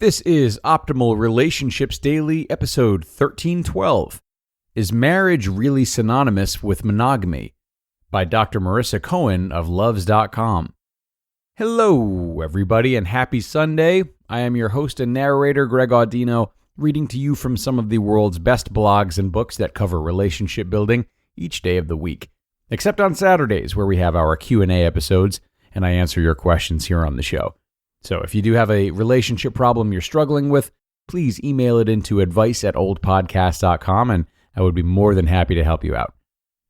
This is Optimal Relationships Daily, episode 1312. Is Marriage Really Synonymous with Monogamy? By Dr. Marisa Cohen of Luvze.com. Hello, everybody, and happy Sunday. I am your host and narrator, Greg Audino, reading to you from some of the world's best blogs and books that cover relationship building each day of the week, except on Saturdays, where we have our Q&A episodes, and I answer your questions here on the show. So if you do have a relationship problem you're struggling with, please email it into advice@oldpodcast.com, and I would be more than happy to help you out.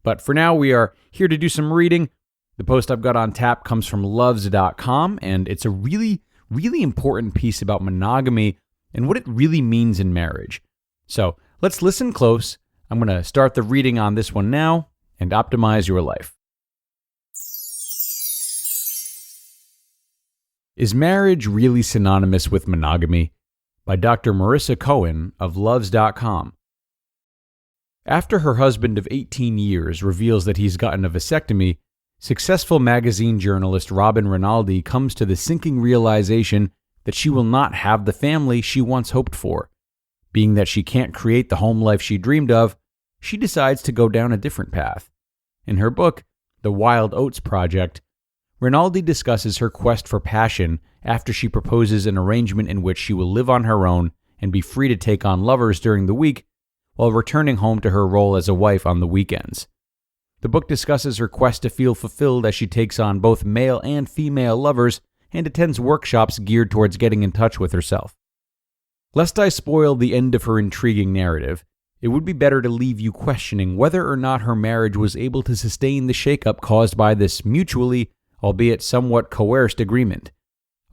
But for now, we are here to do some reading. The post I've got on tap comes from Luvze.com, and it's a really important piece about monogamy and what it really means in marriage. So let's listen close. I'm going to start the reading on this one now and optimize your life. Is Marriage Really Synonymous with Monogamy? By Dr. Marisa Cohen of Luvze.com. After her husband of 18 years reveals that he's gotten a vasectomy, successful magazine journalist Robin Rinaldi comes to the sinking realization that she will not have the family she once hoped for. Being that she can't create the home life she dreamed of, she decides to go down a different path. In her book, The Wild Oats Project, Rinaldi discusses her quest for passion after she proposes an arrangement in which she will live on her own and be free to take on lovers during the week while returning home to her role as a wife on the weekends. The book discusses her quest to feel fulfilled as she takes on both male and female lovers and attends workshops geared towards getting in touch with herself. Lest I spoil the end of her intriguing narrative, it would be better to leave you questioning whether or not her marriage was able to sustain the shakeup caused by this mutually, albeit somewhat coerced, agreement.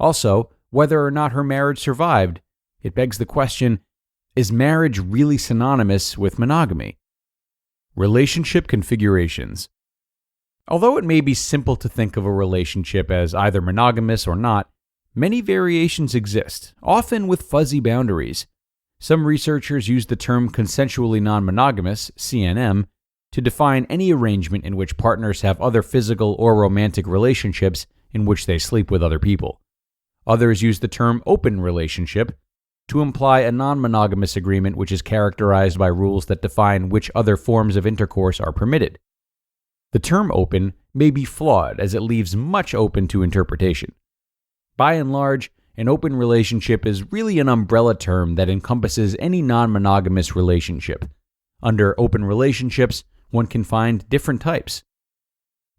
Also, whether or not her marriage survived. It begs the question, is marriage really synonymous with monogamy? Relationship configurations. Although it may be simple to think of a relationship as either monogamous or not, many variations exist, often with fuzzy boundaries. Some researchers use the term consensually non-monogamous, CNM, to define any arrangement in which partners have other physical or romantic relationships in which they sleep with other people. Others use the term open relationship to imply a non-monogamous agreement which is characterized by rules that define which other forms of intercourse are permitted. The term open may be flawed as it leaves much open to interpretation. By and large, an open relationship is really an umbrella term that encompasses any non-monogamous relationship. Under open relationships, one can find different types.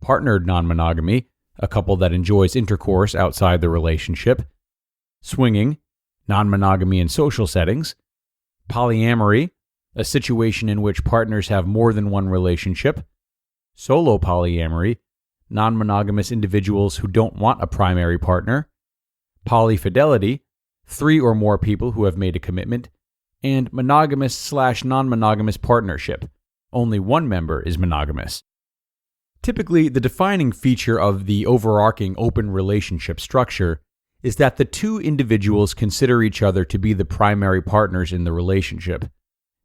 Partnered non-monogamy, a couple that enjoys intercourse outside the relationship. Swinging, non-monogamy in social settings. Polyamory, a situation in which partners have more than one relationship. Solo polyamory, non-monogamous individuals who don't want a primary partner. Polyfidelity, 3 or more people who have made a commitment. And monogamous/non-monogamous partnership. Only one member is monogamous. Typically, the defining feature of the overarching open relationship structure is that the two individuals consider each other to be the primary partners in the relationship.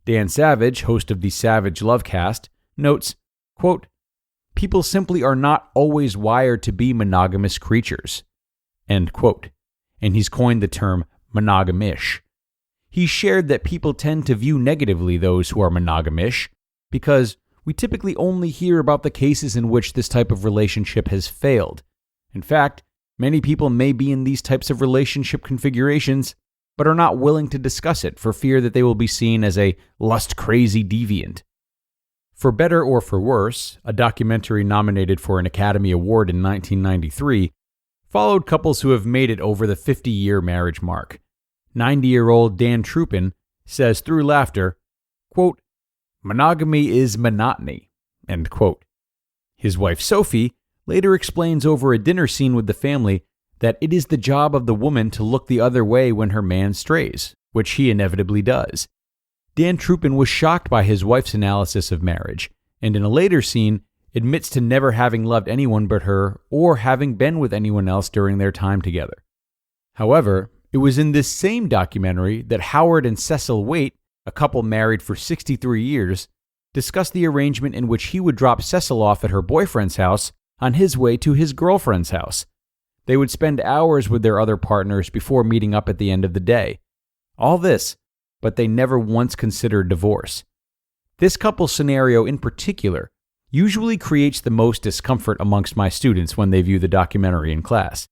Dan Savage, host of the Savage Lovecast, notes, quote, "People simply are not always wired to be monogamous creatures," end quote, and he's coined the term monogamish. He shared that people tend to view negatively those who are monogamish because we typically only hear about the cases in which this type of relationship has failed. In fact, many people may be in these types of relationship configurations, but are not willing to discuss it for fear that they will be seen as a lust-crazy deviant. For Better or for Worse, a documentary nominated for an Academy Award in 1993, followed couples who have made it over the 50-year marriage mark. 90-year-old Dan Trupin says through laughter, quote, "Monogamy is monotony," end quote. His wife Sophie later explains over a dinner scene with the family that it is the job of the woman to look the other way when her man strays, which he inevitably does. Dan Trupin was shocked by his wife's analysis of marriage, and in a later scene admits to never having loved anyone but her or having been with anyone else during their time together. However, it was in this same documentary that Howard and Cecil Waite, a couple married for 63 years, discussed the arrangement in which he would drop Cecil off at her boyfriend's house on his way to his girlfriend's house. They would spend hours with their other partners before meeting up at the end of the day, All this, but they never once considered divorce. This couple scenario in particular usually creates the most discomfort amongst my students when they view the documentary in class.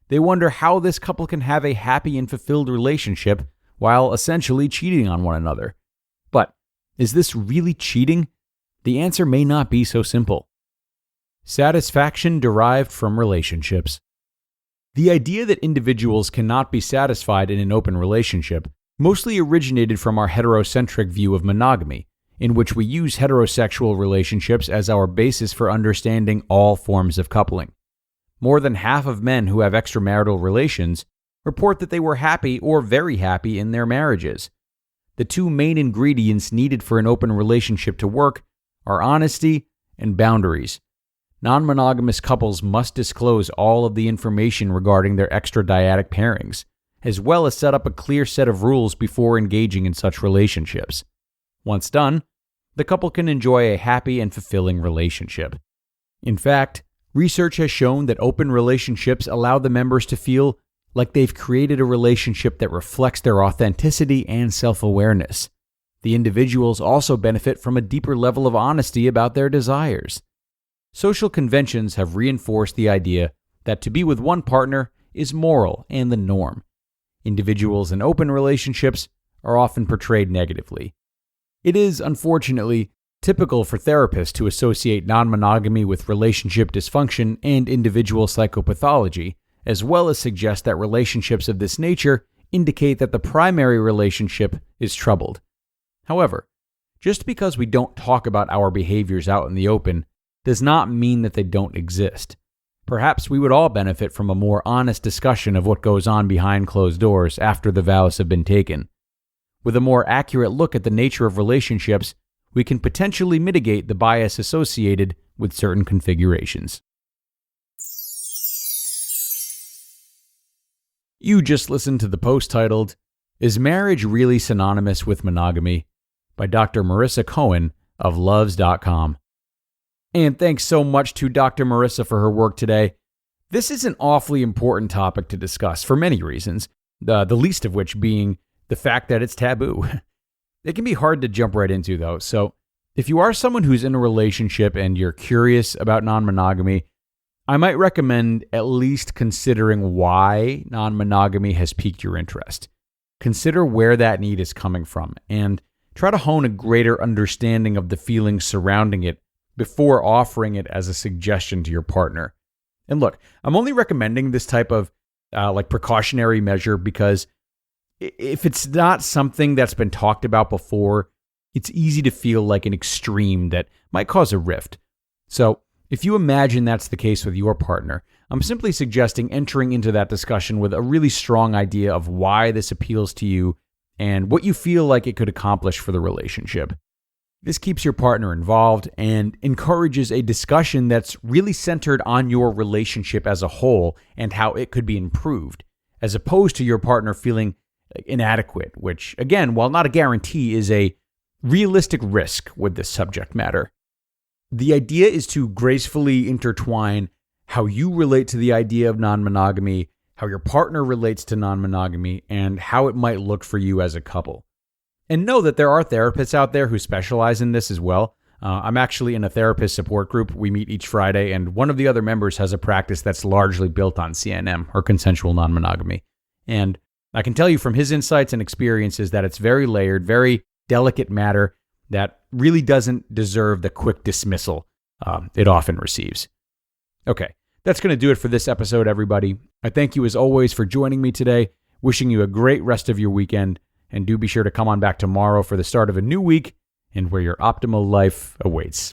They wonder how this couple can have a happy and fulfilled relationship while essentially cheating on one another. But is this really cheating? The answer may not be so simple. Satisfaction derived from relationships. The idea that individuals cannot be satisfied in an open relationship mostly originated from our heterocentric view of monogamy, in which we use heterosexual relationships as our basis for understanding all forms of coupling. More than half of men who have extramarital relations report that they were happy or very happy in their marriages. The two main ingredients needed for an open relationship to work are honesty and boundaries. Non-monogamous couples must disclose all of the information regarding their extradyadic pairings, as well as set up a clear set of rules before engaging in such relationships. Once done, the couple can enjoy a happy and fulfilling relationship. In fact, research has shown that open relationships allow the members to feel like they've created a relationship that reflects their authenticity and self-awareness. The individuals also benefit from a deeper level of honesty about their desires. Social conventions have reinforced the idea that to be with one partner is moral and the norm. Individuals in open relationships are often portrayed negatively. It is, unfortunately, typical for therapists to associate non-monogamy with relationship dysfunction and individual psychopathology, as well as suggest that relationships of this nature indicate that the primary relationship is troubled. However, just because we don't talk about our behaviors out in the open does not mean that they don't exist. Perhaps we would all benefit from a more honest discussion of what goes on behind closed doors after the vows have been taken. With a more accurate look at the nature of relationships, we can potentially mitigate the bias associated with certain configurations. You just listened to the post titled, "Is Marriage Really Synonymous with Monogamy?" by Dr. Marisa Cohen of Luvze.com. And thanks so much to Dr. Marisa for her work today. This is an awfully important topic to discuss for many reasons, the least of which being the fact that it's taboo. It can be hard to jump right into, though, so if you are someone who's in a relationship and you're curious about non-monogamy, I might recommend at least considering why non-monogamy has piqued your interest. Consider where that need is coming from, and try to hone a greater understanding of the feelings surrounding it before offering it as a suggestion to your partner. And look, I'm only recommending this type of precautionary measure because if it's not something that's been talked about before, it's easy to feel like an extreme that might cause a rift. So if you imagine that's the case with your partner, I'm simply suggesting entering into that discussion with a really strong idea of why this appeals to you and what you feel like it could accomplish for the relationship. This keeps your partner involved and encourages a discussion that's really centered on your relationship as a whole and how it could be improved, as opposed to your partner feeling inadequate, which, again, while not a guarantee, is a realistic risk with this subject matter. The idea is to gracefully intertwine how you relate to the idea of non-monogamy, how your partner relates to non-monogamy, and how it might look for you as a couple. And know that there are therapists out there who specialize in this as well. I'm actually in a therapist support group. We meet each Friday, and one of the other members has a practice that's largely built on CNM, or consensual non-monogamy. And I can tell you from his insights and experiences that it's very layered, very delicate matter that really doesn't deserve the quick dismissal it often receives. Okay, that's going to do it for this episode, everybody. I thank you as always for joining me today, wishing you a great rest of your weekend, and do be sure to come on back tomorrow for the start of a new week and where your optimal life awaits.